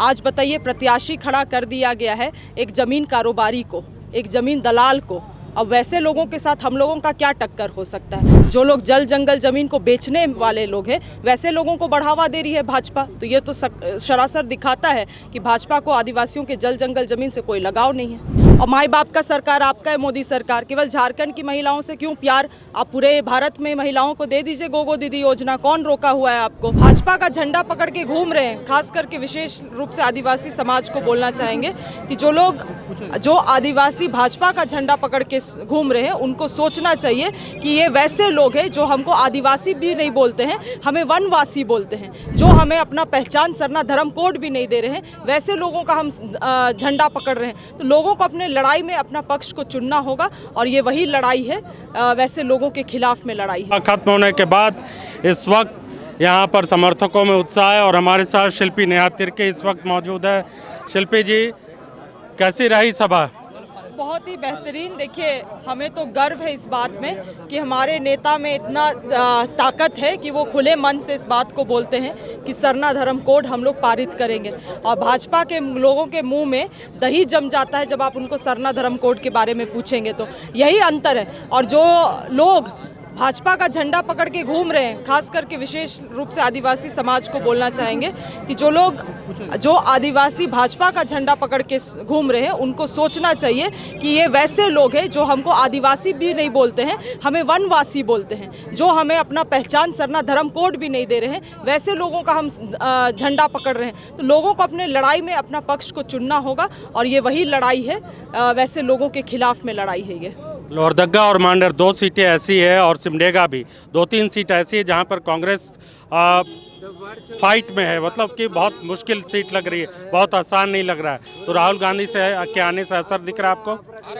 आज बताइए, प्रत्याशी खड़ा कर दिया गया है एक ज़मीन कारोबारी को, एक ज़मीन दलाल को। अब वैसे लोगों के साथ हम लोगों का क्या टक्कर हो सकता है? जो लोग जल जंगल ज़मीन को बेचने वाले लोग हैं, वैसे लोगों को बढ़ावा दे रही है भाजपा। तो ये तो सरासर दिखाता है कि भाजपा को आदिवासियों के जल जंगल ज़मीन से कोई लगाव नहीं है। और माई बाप का सरकार आपका है, मोदी सरकार। केवल झारखंड की महिलाओं से क्यों प्यार? आप पूरे भारत में महिलाओं को दे दीजिए गोगो दीदी योजना। कौन रोका हुआ है आपको? भाजपा का झंडा पकड़ के घूम रहे हैं। खास करके विशेष रूप से आदिवासी समाज को बोलना चाहेंगे कि जो आदिवासी भाजपा का झंडा पकड़ के घूम रहे हैं, उनको सोचना चाहिए कि ये वैसे लोग हैं जो हमको आदिवासी भी नहीं बोलते हैं, हमें वनवासी बोलते हैं, जो हमें अपना पहचान सरना धर्म कोड भी नहीं दे रहे हैं। वैसे लोगों का हम झंडा पकड़ रहे हैं। तो लोगों को अपने लड़ाई में अपना पक्ष को चुनना होगा, और ये वही लड़ाई है, वैसे लोगों के खिलाफ में लड़ाई है। खत्म होने के बाद इस वक्त यहाँ पर समर्थकों में उत्साह है, और हमारे साथ शिल्पी नेहा तिर्के इस वक्त मौजूद है। शिल्पी जी, कैसी रही सभा? बहुत ही बेहतरीन। देखिए, हमें तो गर्व है इस बात में कि हमारे नेता में इतना ताकत है कि वो खुले मन से इस बात को बोलते हैं कि सरना धर्म कोड हम लोग पारित करेंगे। और भाजपा के लोगों के मुंह में दही जम जाता है जब आप उनको सरना धर्म कोड के बारे में पूछेंगे। तो यही अंतर है। और जो लोग भाजपा का झंडा पकड़ के घूम रहे हैं, खास करके विशेष रूप से आदिवासी समाज को बोलना चाहेंगे कि जो आदिवासी भाजपा का झंडा पकड़ के घूम रहे हैं, उनको सोचना चाहिए कि ये वैसे लोग हैं जो हमको आदिवासी भी नहीं बोलते हैं, हमें वनवासी बोलते हैं, जो हमें अपना पहचान सरना धर्म कोड भी नहीं दे रहे हैं। वैसे लोगों का हम झंडा पकड़ रहे हैं। तो लोगों को अपने लड़ाई में अपना पक्ष को चुनना होगा, और ये वही लड़ाई है, वैसे लोगों के खिलाफ में लड़ाई है ये। लोहरदगा और मांडर 2 सीटें ऐसी है, और सिमडेगा भी 2-3 सीट ऐसी है जहां पर कांग्रेस फाइट में है। मतलब कि बहुत मुश्किल सीट लग रही है, बहुत आसान नहीं लग रहा है। तो राहुल गांधी से के आने से असर दिख रहा है आपको?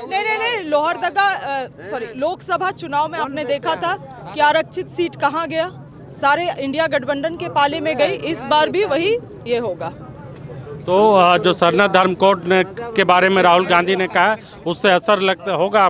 नहीं, लोहरदगा लोकसभा चुनाव में आपने देखा था कि आरक्षित सीट कहाँ गया, सारे इंडिया गठबंधन के पाले में गई। इस बार भी वही ये होगा। तो जो सरना धर्म कोड के बारे में राहुल गांधी ने कहा, उससे असर लगता होगा?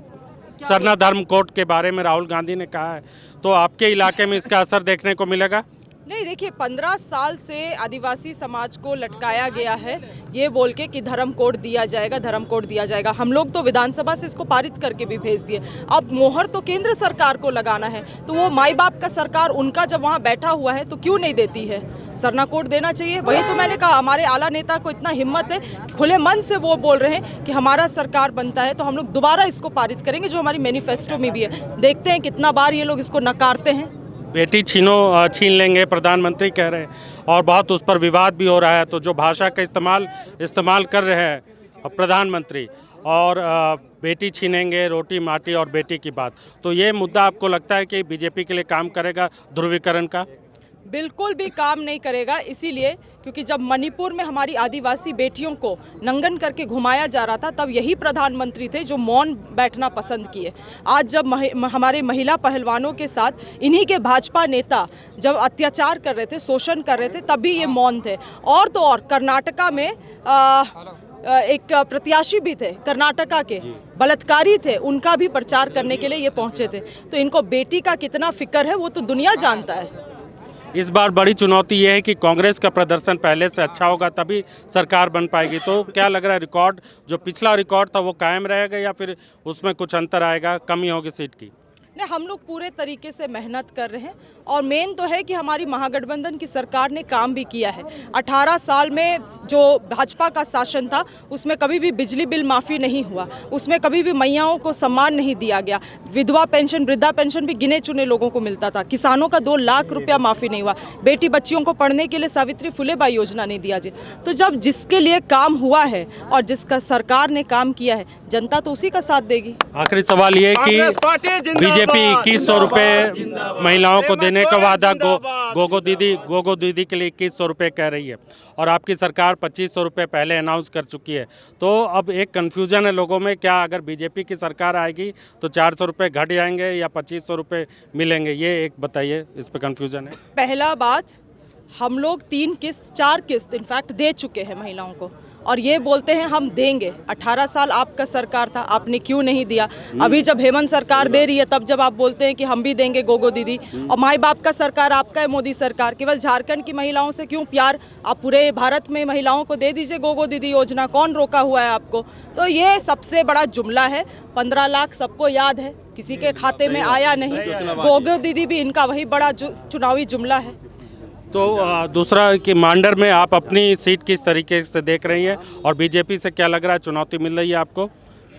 सरना धर्म कोड के बारे में राहुल गांधी ने कहा है, तो आपके इलाके में इसका असर देखने को मिलेगा? नहीं, देखिए, 15 साल से आदिवासी समाज को लटकाया गया है ये बोल के कि धर्म कोड दिया जाएगा, धर्म कोड दिया जाएगा। हम लोग तो विधानसभा से इसको पारित करके भी भेज दिए। अब मोहर तो केंद्र सरकार को लगाना है। तो वो माई बाप का सरकार उनका जब वहाँ बैठा हुआ है तो क्यों नहीं देती है? सरना कोड देना चाहिए। वही तो मैंने कहा, हमारे आला नेता को इतना हिम्मत है, खुले मन से वो बोल रहे हैं कि हमारा सरकार बनता है तो हम लोग दोबारा इसको पारित करेंगे, जो हमारी मैनिफेस्टो में भी है। देखते हैं कितना बार ये लोग इसको नकारते हैं। बेटी छीन लेंगे प्रधानमंत्री कह रहे हैं, और बहुत उस पर विवाद भी हो रहा है। तो जो भाषा का इस्तेमाल कर रहे हैं प्रधानमंत्री, और बेटी छीनेंगे, रोटी माटी और बेटी की बात, तो ये मुद्दा आपको लगता है कि बीजेपी के लिए काम करेगा ध्रुवीकरण का? बिल्कुल भी काम नहीं करेगा। इसीलिए क्योंकि जब मणिपुर में हमारी आदिवासी बेटियों को नंगन करके घुमाया जा रहा था, तब यही प्रधानमंत्री थे जो मौन बैठना पसंद किए। आज जब हमारे महिला पहलवानों के साथ इन्हीं के भाजपा नेता जब अत्याचार कर रहे थे, शोषण कर रहे थे, तब भी ये मौन थे। और तो और कर्नाटका में एक प्रत्याशी भी थे, कर्नाटका के बलात्कारी थे, उनका भी प्रचार करने के लिए ये पहुंचे थे। तो इनको बेटी का कितना फिक्र है वो तो दुनिया जानता है। इस बार बड़ी चुनौती ये है कि कांग्रेस का प्रदर्शन पहले से अच्छा होगा, तभी सरकार बन पाएगी। तो क्या लग रहा है, रिकॉर्ड जो पिछला रिकॉर्ड था वो कायम रहेगा, या फिर उसमें कुछ अंतर आएगा, कमी होगी सीट की? नहीं, हम लोग पूरे तरीके से मेहनत कर रहे हैं। और मेन तो है कि हमारी महागठबंधन की सरकार ने काम भी किया है। 18 साल में जो भाजपा का शासन था, उसमें कभी भी बिजली बिल माफ़ी नहीं हुआ, उसमें कभी भी मैयाओं को सम्मान नहीं दिया गया, विधवा पेंशन, वृद्धा पेंशन भी गिने चुने लोगों को मिलता था, किसानों का 2 लाख रुपया माफ़ी नहीं हुआ, बेटी बच्चियों को पढ़ने के लिए सावित्री फुले बाई योजना नहीं दिया जी। तो जब जिसके लिए काम हुआ है और जिसका सरकार ने काम किया है, जनता तो उसी का साथ देगी। आखिरी सवाल ये कि बीजेपी 2100 रुपये महिलाओं को देने का वादा गोगो दीदी के लिए 2100 रुपये कह रही है, और आपकी सरकार 2500 रुपये पहले अनाउंस कर चुकी है। तो अब एक कन्फ्यूजन है लोगों में, क्या अगर बीजेपी की सरकार आएगी तो 400 रुपये घट जाएंगे या 2500 रुपये मिलेंगे? ये एक बताइए, इस पर कन्फ्यूजन है। पहला बात, हम लोग 3 किस्त 4 किस्त इनफैक्ट दे चुके हैं महिलाओं को, और ये बोलते हैं हम देंगे। 18 साल आपका सरकार था, आपने क्यों नहीं दिया? अभी जब हेमंत सरकार दे रही है तब जब आप बोलते हैं कि हम भी देंगे गोगो दीदी। और माई बाप का सरकार आपका है, मोदी सरकार। केवल झारखंड की महिलाओं से क्यों प्यार? आप पूरे भारत में महिलाओं को दे दीजिए गोगो दीदी योजना, कौन रोका हुआ है आपको? तो ये सबसे बड़ा जुमला है। 15 लाख सबको याद है, किसी के खाते में आया नहीं। गोगो दीदी भी इनका वही बड़ा चुनावी जुमला है। तो दूसरा कि मांडर में आप अपनी सीट किस तरीके से देख रही हैं और बीजेपी से क्या लग रहा है, चुनौती मिल रही है आपको?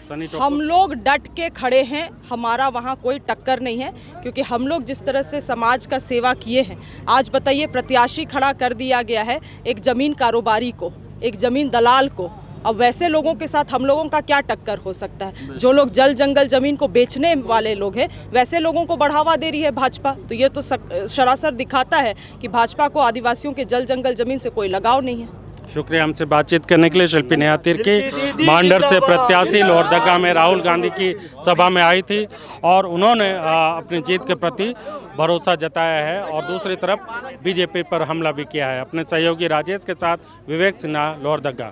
सनी टोपो। हम लोग डट के खड़े हैं, हमारा वहाँ कोई टक्कर नहीं है, क्योंकि हम लोग जिस तरह से समाज का सेवा किए हैं। आज बताइए, प्रत्याशी खड़ा कर दिया गया है एक ज़मीन कारोबारी को, एक ज़मीन दलाल को। अब वैसे लोगों के साथ हम लोगों का क्या टक्कर हो सकता है? जो लोग जल जंगल ज़मीन को बेचने वाले लोग हैं, वैसे लोगों को बढ़ावा दे रही है भाजपा। तो ये तो सरासर दिखाता है कि भाजपा को आदिवासियों के जल जंगल ज़मीन से कोई लगाव नहीं है। शुक्रिया हमसे बातचीत करने के लिए। शिल्पी नेहा तिर्की मांडर से प्रत्याशी लोहरदगा में राहुल गांधी की सभा में आई थी और उन्होंने अपनी जीत के प्रति भरोसा जताया है और दूसरी तरफ बीजेपी पर हमला भी किया है। अपने सहयोगी राजेश के साथ विवेक सिन्हा, लोहरदगा।